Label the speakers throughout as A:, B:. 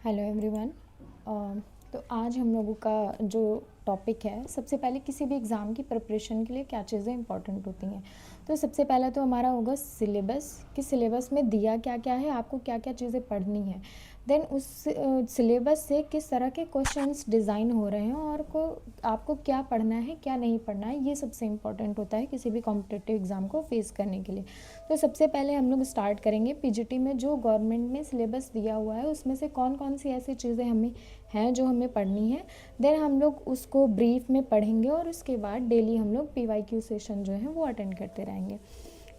A: Hello everyone. तो आज हम लोगों का जो टॉपिक है, सबसे पहले किसी भी एग्ज़ाम की प्रिपरेशन के लिए क्या चीज़ें इंपॉर्टेंट होती हैं। तो सबसे पहला तो हमारा होगा सिलेबस, कि सिलेबस में दिया क्या क्या है, आपको क्या क्या चीज़ें पढ़नी है। देन उस सिलेबस से किस तरह के क्वेश्चंस डिज़ाइन हो रहे हैं और आपको क्या पढ़ना है क्या नहीं पढ़ना है, ये सबसे इम्पॉर्टेंट होता है किसी भी कॉम्पिटिटिव एग्ज़ाम को फेस करने के लिए। तो सबसे पहले हम लोग स्टार्ट करेंगे पीजीटी में जो गवर्नमेंट ने सिलेबस दिया हुआ है उसमें से कौन कौन सी ऐसी चीज़ें हमें हैं जो हमें पढ़नी है। देन हम लोग उसको ब्रीफ में पढ़ेंगे और उसके बाद डेली हम लोग पीवाईक्यू सेशन जो है वो अटेंड करते रहेंगे।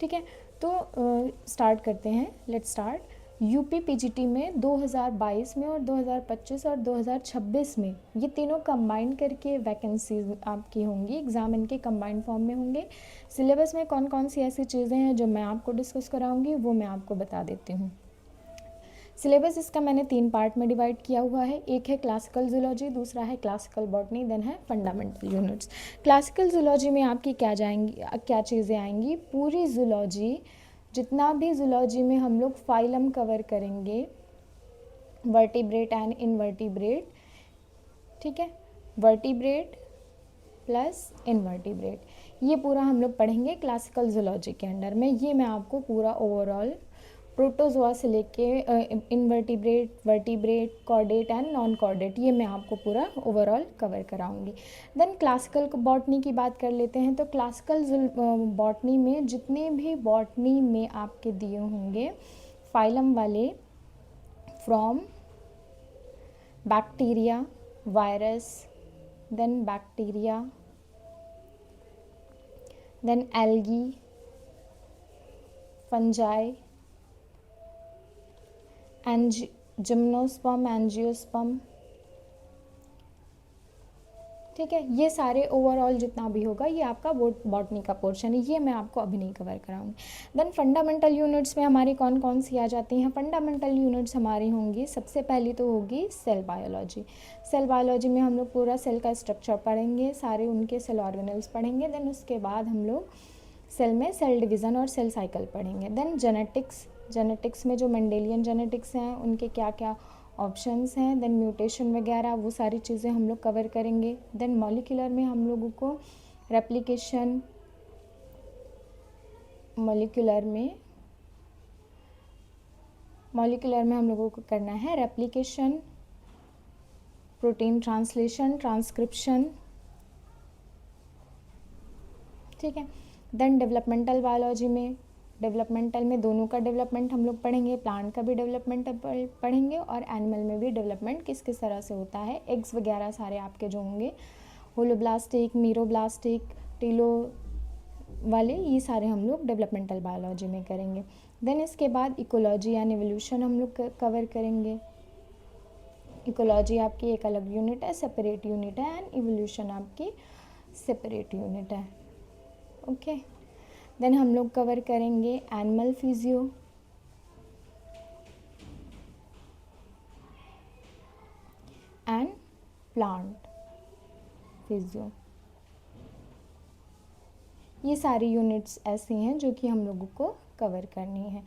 A: ठीक है, तो स्टार्ट करते हैं। Let's start. यूपी पीजीटी में 2022 में और 2025 और 2026 में ये तीनों कंबाइन करके वैकेंसीज आपकी होंगी। एग्ज़ाम इनके कंबाइंड फॉर्म में होंगे। सिलेबस में कौन कौन सी ऐसी चीज़ें हैं जो मैं आपको डिस्कस कराऊंगी वो मैं आपको बता देती हूँ। सिलेबस इसका मैंने 3 पार्ट में डिवाइड किया हुआ है। एक है क्लासिकल जूलॉजी, दूसरा है क्लासिकल बॉटनी, देन है फंडामेंटल यूनिट्स। क्लासिकल जूलॉजी में आपकी क्या चीज़ें आएंगी। पूरी जूलॉजी, जितना भी जूलॉजी में हम लोग फाइलम कवर करेंगे, वर्टिब्रेट एंड इनवर्टिब्रेट। ठीक है, वर्टिब्रेट प्लस इनवर्टिब्रेट, ये पूरा हम लोग पढ़ेंगे क्लासिकल जूलॉजी के अंडर में। ये मैं आपको पूरा ओवरऑल प्रोटोजोआ से लेके invertebrate, vertebrate, chordate and non chordate, ये मैं आपको पूरा ओवरऑल कवर कराऊंगी। देन क्लासिकल बॉटनी की बात कर लेते हैं। तो क्लासिकल बॉटनी में जितने भी बॉटनी में आपके दिए होंगे फाइलम वाले, from bacteria, virus, then bacteria, then algae, fungi, gymnosperm, angiosperm. ठीक है, ये सारे ओवरऑल जितना भी होगा ये आपका बॉटनी का पोर्शन है, ये मैं आपको अभी नहीं कवर कराऊंगी। देन फंडामेंटल यूनिट्स में हमारी कौन कौन सी आ जाती हैं। फंडामेंटल यूनिट्स हमारी होंगी, सबसे पहली तो होगी सेल बायोलॉजी। सेल बायोलॉजी में हम लोग पूरा सेल का स्ट्रक्चर पढ़ेंगे, सारे उनके सेल ऑर्गेनल्स पढ़ेंगे। देन उसके बाद हम लोग सेल में सेल डिवीज़न और सेल साइकिल पढ़ेंगे। देन जेनेटिक्स में जो मेंडेलियन जेनेटिक्स हैं उनके क्या क्या ऑप्शंस हैं, देन म्यूटेशन वगैरह, वो सारी चीज़ें हम लोग कवर करेंगे। देन मॉलिक्यूलर में हम लोगों को रेप्लिकेशन, मॉलिक्यूलर में हम लोगों को करना है रेप्लिकेशन, प्रोटीन ट्रांसलेशन, ट्रांसक्रिप्शन। ठीक है, देन डेवलपमेंटल बायोलॉजी में, डेवलपमेंटल में दोनों का डेवलपमेंट हम लोग पढ़ेंगे, प्लांट का भी डेवलपमेंट पढ़ेंगे और एनिमल में भी डेवलपमेंट किस किस तरह से होता है। एग्स वगैरह सारे आपके जो होंगे, होलोब्लास्टिक, मीरोब्लास्टिक, टीलो वाले, ये सारे हम लोग डेवलपमेंटल बायोलॉजी में करेंगे। देन इसके बाद इकोलॉजी एंड एवोल्यूशन हम लोग कवर करेंगे। इकोलॉजी आपकी एक अलग यूनिट है, सेपरेट यूनिट है, एंड इवोल्यूशन आपकी सेपरेट यूनिट है। ओके, देन हम लोग कवर करेंगे animal physio, and plant physio. ये सारी यूनिट्स ऐसी हैं जो कि हम लोगों को कवर करनी है।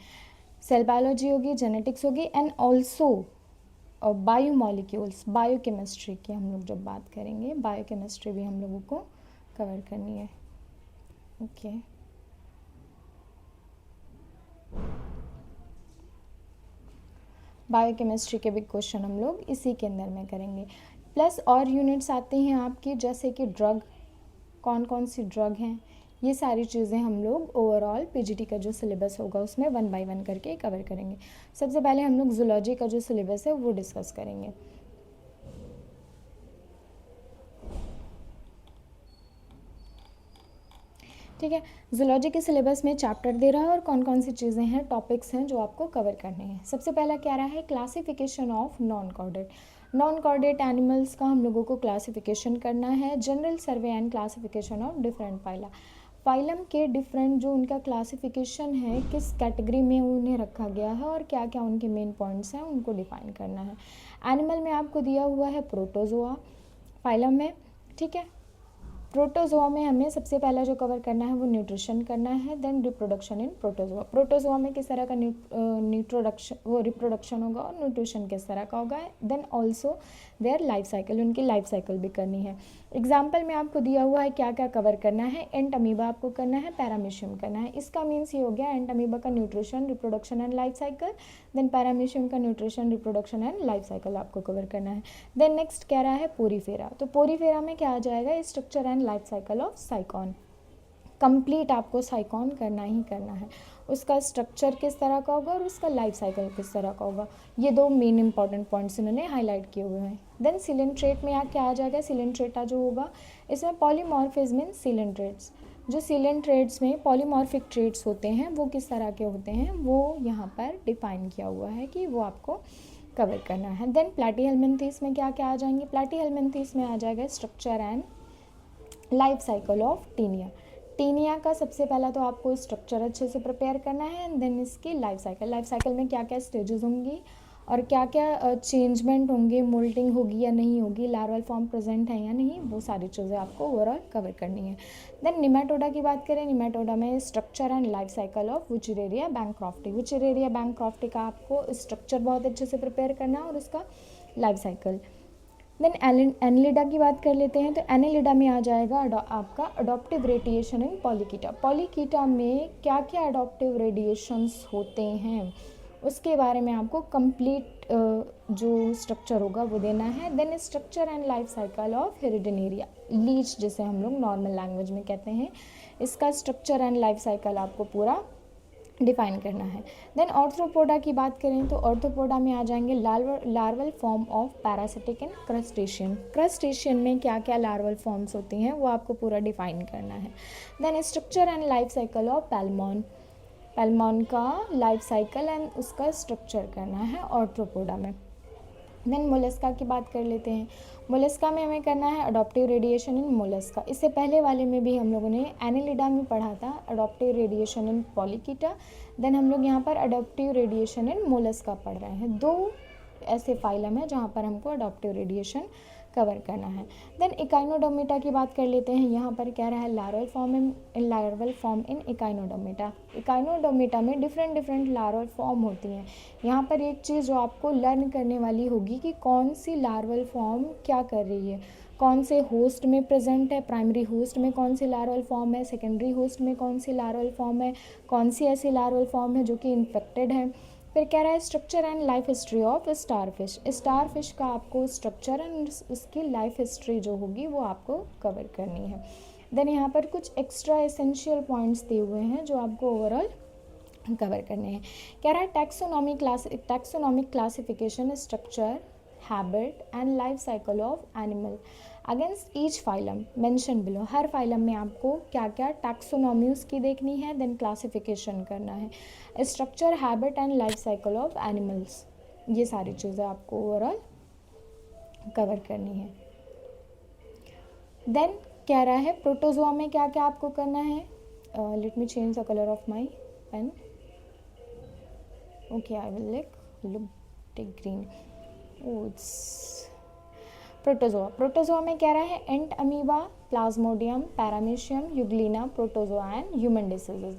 A: सेल बायोलॉजी होगी, जेनेटिक्स होगी, एंड ऑल्सो बायोमॉलिक्यूल्स, बायोकेमिस्ट्री की हम लोग जब बात करेंगे, बायोकेमिस्ट्री भी हम लोगों को कवर करनी है। ओके, बायोकेमिस्ट्री के भी क्वेश्चन हम लोग इसी के अंदर में करेंगे। प्लस और यूनिट्स आती हैं आपकी, जैसे कि ड्रग, कौन कौन सी ड्रग हैं, ये सारी चीज़ें हम लोग ओवरऑल पीजीटी का जो सिलेबस होगा उसमें 1 बाय 1 करके कवर करेंगे। सबसे पहले हम लोग जूलॉजी का जो सिलेबस है वो डिस्कस करेंगे। ठीक है, जूलॉजी के सिलेबस में चैप्टर दे रहा है और कौन कौन सी चीज़ें हैं, टॉपिक्स हैं जो आपको कवर करने हैं। सबसे पहला क्या रहा है, classification of non chordate animals का हम लोगों को क्लासिफिकेशन करना है। General survey and classification of different phylum के डिफरेंट जो उनका क्लासिफिकेशन है, किस कैटेगरी में उन्हें रखा गया है और क्या क्या उनके मेन पॉइंट्स हैं उनको डिफाइन करना है। एनिमल में आपको दिया हुआ है प्रोटोजोआ फाइलम में। ठीक है, प्रोटोजोआ में हमें सबसे पहला जो कवर करना है वो न्यूट्रिशन करना है, then reproduction in protozoa. Protozoa में किस तरह का न्यूट्रोडक्शन वो रिप्रोडक्शन होगा और न्यूट्रिशन किस तरह का होगा, then also their life cycle, उनकी लाइफ साइकिल भी करनी है। एग्जाम्पल में आपको दिया हुआ है क्या क्या कवर करना है, एंट अमीबा आपको करना है, पैरामीशियम करना है। इसका मीन्स ये हो गया एंट अमीबा का nutrition, reproduction and life cycle, then paramecium का nutrition, reproduction and life cycle आपको कवर करना है। देन नेक्स्ट कह रहा है पोरीफेरा, तो पोरीफेरा में क्या आ जाएगा, structure and life cycle of साइकॉन। Complete आपको साइकॉन करना ही करना है, उसका स्ट्रक्चर किस तरह का होगा और उसका लाइफ साइकिल किस तरह का होगा। ये दो मेन इंपॉर्टेंट पॉइंट्स इन्होंने हाईलाइट किए हुए हैं। देन सिलेंट्रेट में यहाँ क्या आ जाएगा, सिलेंट्रेटा जो होगा इसमें पॉलीमॉर्फिज्म इन सिलेंट्रेट्स, जो सिलेंट्रेट्स में पॉलीमॉर्फिक ट्रेट्स होते हैं वो किस तरह के होते हैं वो यहाँ पर डिफाइन किया हुआ है कि वो आपको कवर करना है। देन प्लैटीहेल्मिन्थेस में क्या क्या आ जाएंगे, प्लैटीहेल्मिन्थेस में आ जाएगा structure and life cycle of taenia. Taenia का सबसे पहला तो आपको स्ट्रक्चर अच्छे से प्रिपेयर करना है एंड देन इसकी लाइफ साइकिल में क्या क्या स्टेजेस होंगी और क्या क्या चेंजमेंट होंगे, मोल्टिंग होगी या नहीं होगी, लार्वल फॉर्म प्रेजेंट है या नहीं, वो सारी चीज़ें आपको ओवरऑल कवर करनी है। देन निमेटोडा की बात करें, निमेटोडा में structure and life cycle of Wuchereria bancrofti. Wuchereria bancrofti का आपको स्ट्रक्चर बहुत अच्छे से प्रिपेयर करना है और उसका लाइफ साइकिल। देन एनिलिडा की बात कर लेते हैं, तो एनिलिडा में आ जाएगा आपका adoptive radiation in Polychaeta. Polychaeta में क्या क्या अडॉप्टिव रेडिएशंस होते हैं उसके बारे में आपको कंप्लीट जो स्ट्रक्चर होगा वो देना है। Then structure and life cycle of hirudinaria leech, जिसे हम लोग नॉर्मल लैंग्वेज में कहते हैं, इसका स्ट्रक्चर एंड लाइफ साइकिल आपको पूरा डिफाइन करना है। देन ऑर्थ्रोपोडा की बात करें तो ऑर्थ्रोपोडा में आ जाएंगे larval form of parasitic and crustacean. Crustacean में क्या क्या लार्वल फॉर्म्स होती हैं वो आपको पूरा डिफाइन करना है। Then structure and life cycle of palaemon, palaemon का लाइफ साइकिल एंड उसका स्ट्रक्चर करना है ऑर्थ्रोपोडा में। देन मोलस्का की बात कर लेते हैं, मोलस्का में हमें करना है अडॉप्टिव रेडिएशन इन मोलस्का। इससे पहले वाले में भी हम लोगों ने एनिलिडा में पढ़ा था adoptive radiation in Polychaeta, then हम लोग यहाँ पर अडॉप्टिव रेडिएशन इन मोलस्का पढ़ रहे हैं। दो ऐसे फाइलम है जहाँ पर हमको अडॉप्टिव रेडिएशन कवर करना है। देन इकाइनोडोमेटा की बात कर लेते हैं, यहाँ पर कह रहा है लार्वल फॉर्म इन इकाइनोडोमेटा। इकाइनोडोमेटा में डिफरेंट लार्वल फॉर्म होती हैं। यहाँ पर एक चीज़ जो आपको लर्न करने वाली होगी कि कौन सी लार्वल फॉर्म क्या कर रही है, कौन से होस्ट में प्रेजेंट है, प्राइमरी होस्ट में कौन सी लार्वल फॉर्म है, सेकेंडरी होस्ट में कौन सी लार्वल फॉर्म है, कौन सी ऐसी लार्वल फॉर्म है जो कि इन्फेक्टेड है। फिर कह रहा है structure and life history of starfish. Starfish का आपको स्ट्रक्चर एंड उसकी लाइफ हिस्ट्री जो होगी वो आपको कवर करनी है। देन यहाँ पर कुछ एक्स्ट्रा एसेंशियल पॉइंट्स दिए हुए हैं जो आपको ओवरऑल कवर करने हैं। कह रहा है taxonomic classification, structure, habit and life cycle of animal against each phylum mention below. Her phylum में आपको क्या क्या टैक्सोनॉमी उसकी देखनी है, देन क्लासिफिकेशन करना है, structure, habit and life cycle of animals, ये सारी चीज़ें आपको ओवरऑल कवर करनी है। देन कह रहा है प्रोटोजोआ में क्या क्या आपको करना है, let me change the colour of my pen, okay I will take green. Protozoa में कह रहा है entamoeba, plasmodium, paramecium, euglena, protozoa and human diseases.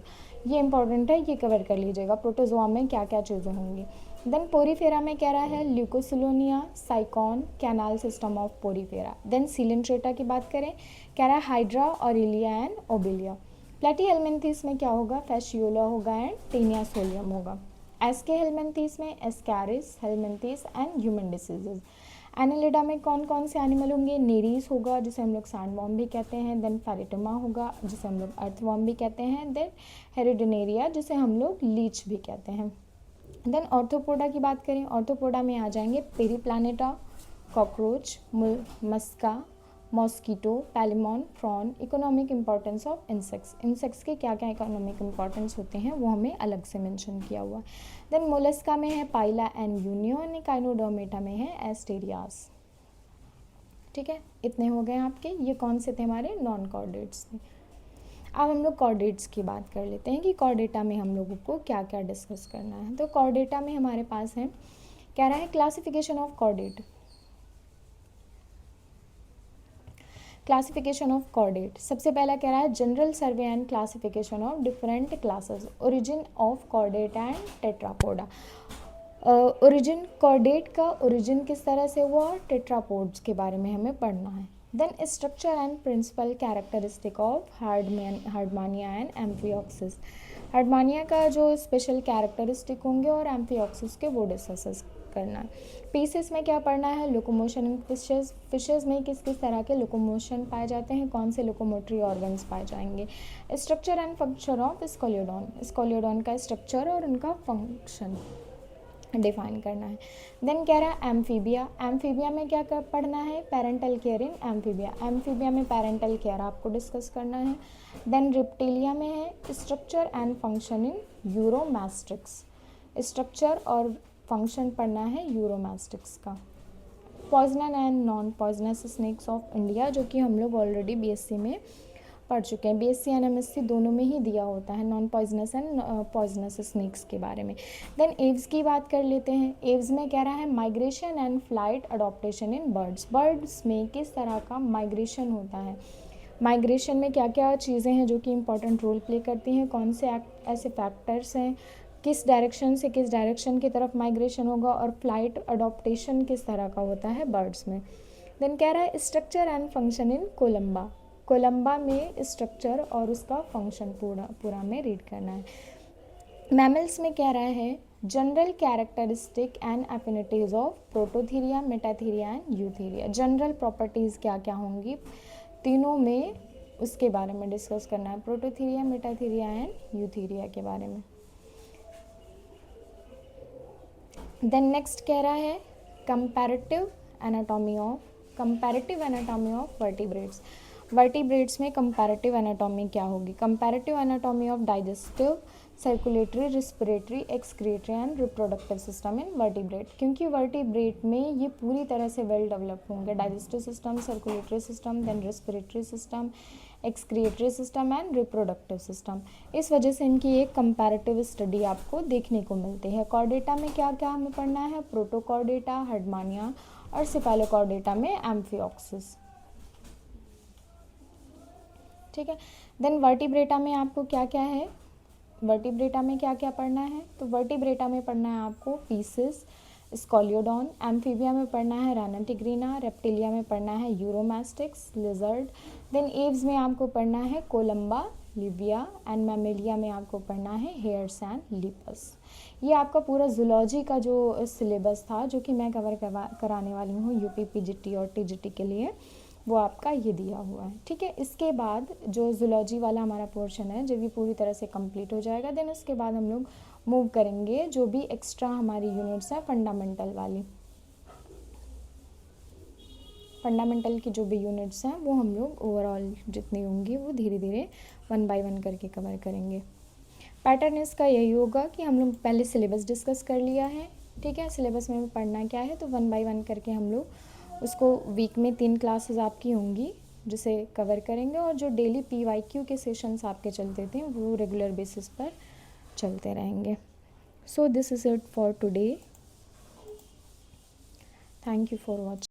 A: ये इंपॉर्टेंट है, ये कवर कर लीजिएगा प्रोटोजोआ में क्या क्या चीज़ें होंगी। देन पोरीफेरा में कह रहा है leucosolenia, sycon, canal system of porifera. Then coelenterata की बात करें, कह रहा है hydra, aurelia and obelia. Platyhelminthes में क्या होगा, फैशियोला होगा एंड टेनिया सोलियम होगा। एसके हेल्मिन्थेस में ascaris, helminthes and human diseases. Annelida में कौन कौन से एनिमल होंगे, नेरीज होगा जिसे हम लोग सैंडवॉर्म भी कहते हैं, देन फेरिटमा होगा जिसे हम लोग अर्थवॉर्म भी कहते हैं, देन हेरिडिनेरिया जिसे हम लोग लीच भी कहते हैं। देन ऑर्थोपोडा की बात करें, ऑर्थोपोडा में आ जाएंगे periplaneta, cockroach, musca, mosquito, palaemon, prawn. Economic importance of insects, insects के क्या क्या इकोनॉमिक इंपॉर्टेंस होते हैं वो हमें अलग से मेंशन किया हुआ है। देन मोलस्का में है पाइला एंड यूनियन, इकाइनोडोमेटा में है एस्टेरियास। ठीक है, इतने हो गए आपके, ये कौन से थे हमारे नॉन कॉर्डेट्स थे। अब हम लोग कॉर्डेट्स की बात कर लेते हैं कि कॉर्डेटा में हम लोगों को क्या क्या डिस्कस करना है। तो कॉर्डेटा में हमारे पास है, कह रहा है classification of chordate. Classification of chordate, सबसे पहला कह रहा है general survey and classification of different classes, origin of chordate and Tetrapoda. Origin, chordate का ओरिजिन किस तरह से हुआ और टेट्रापोड्स के बारे में हमें पढ़ना है। Then structure and principal characteristic of herdmania and amphioxus, herdmania का जो स्पेशल कैरेक्टरिस्टिक होंगे और एम्फिऑक्सिस के वो डिस्कस करना है। पीसेस में क्या पढ़ना है, लोकोमोशन इन फिशेज, फिशेज में किस किस तरह के लोकोमोशन पाए जाते हैं, कौन से लोकोमोटरी ऑर्गन्स पाए जाएंगे। Structure and function of Scoliodon, Scoliodon का स्ट्रक्चर और उनका फंक्शन डिफाइन करना है। देन कह रहा है एम्फीबिया, एम्फीबिया में क्या पढ़ना है, parental care in amphibia, amphibia में पेरेंटल केयर आपको डिस्कस करना है। देन रिप्टिलिया में है structure and function in uromastix, structure और फंक्शन पढ़ना है यूरोमैस्टिक्स का। Poisonous and non poisonous snakes of India, जो कि हम लोग ऑलरेडी बीएससी में पढ़ चुके हैं, बीएससी एंड एमएससी दोनों में ही दिया होता है non poisonous and poisonous snacks के बारे में। देन एव्स की बात कर लेते हैं। एव्स में कह रहा है migration and flight adaptation in birds, birds में किस तरह का माइग्रेशन होता है, माइग्रेशन में क्या क्या चीज़ें हैं जो कि इंपॉर्टेंट रोल प्ले करती हैं, कौन से ऐसे फैक्टर्स हैं, किस डायरेक्शन से किस डायरेक्शन की तरफ माइग्रेशन होगा, और फ्लाइट अडॉप्टेशन किस तरह का होता है बर्ड्स में। देन कह रहा है structure and function in Columba, Columba में स्ट्रक्चर और उसका फंक्शन पूरा में रीड करना है। मैमल्स में कह रहा है general characteristic and affinities of Prototheria, Metatheria and Eutheria, general properties क्या क्या होंगी तीनों में उसके बारे में डिस्कस करना है, प्रोटोथीरिया, मेटाथीरिया एंड यूथीरिया के बारे में। देन नेक्स्ट कह रहा है comparative anatomy of vertebrates, vertebrates में कंपैरेटिव एनाटॉमी क्या होगी, comparative anatomy of digestive, circulatory, respiratory, excretory and reproductive system in vertebrate, क्योंकि वर्टिब्रेट में ये पूरी तरह से वेल डेवलप होंगे, digestive system, circulatory system, then respiratory system, excretory system and reproductive system. इस वजह से इनकी एक कंपैरेटिव स्टडी आपको देखने को मिलती है। कॉर्डेटा में क्या क्या हमें पढ़ना है, प्रोटोकॉर्डेटा, हार्डमानिया, और सिफेलोकॉर्डेटा में एम्फिऑक्सिस। ठीक है। देन वर्टिब्रेटा में आपको क्या क्या है, वर्टिब्रेटा में क्या क्या पढ़ना है, तो वर्टिब्रेटा में पढ़ना है आपको पीसेस, स्कोलियोडॉन, एम्फीबिया में पढ़ना है रैनाटिग्रीना, रेप्टिलिया में पढ़ना है यूरोमैस्टिक्स, लिजर्ड। देन एव्स में आपको पढ़ना है कोलम्बा, लिबिया, एंड मैमेलिया में आपको पढ़ना है हेयर्स एंड लिपस। ये आपका पूरा जूलॉजी का जो सिलेबस था जो कि मैं कवर कराने वाली हूँ यूपी पीजीटी और टीजीटी के लिए, वो आपका ये दिया हुआ है। ठीक है। इसके बाद जो जूलॉजी वाला हमारा पोर्शन है जब ये पूरी तरह से कंप्लीट हो जाएगा, देन उसके बाद हम लोग मूव करेंगे जो भी एक्स्ट्रा हमारी यूनिट्स हैं फंडामेंटल वाली, फंडामेंटल की जो भी यूनिट्स हैं वो हम लोग ओवरऑल जितनी होंगी वो धीरे धीरे 1 बाय 1 करके कवर करेंगे। पैटर्न इसका यही होगा कि हम लोग पहले सिलेबस डिस्कस कर लिया है। ठीक है। सिलेबस में पढ़ना क्या है, तो 1 बाय 1 करके हम लोग उसको वीक में 3 क्लासेस आपकी होंगी जिसे कवर करेंगे, और जो डेली PYQ के सेशंस आपके चलते थे वो रेगुलर बेसिस पर चलते रहेंगे। So this is it for today. Thank you for watching.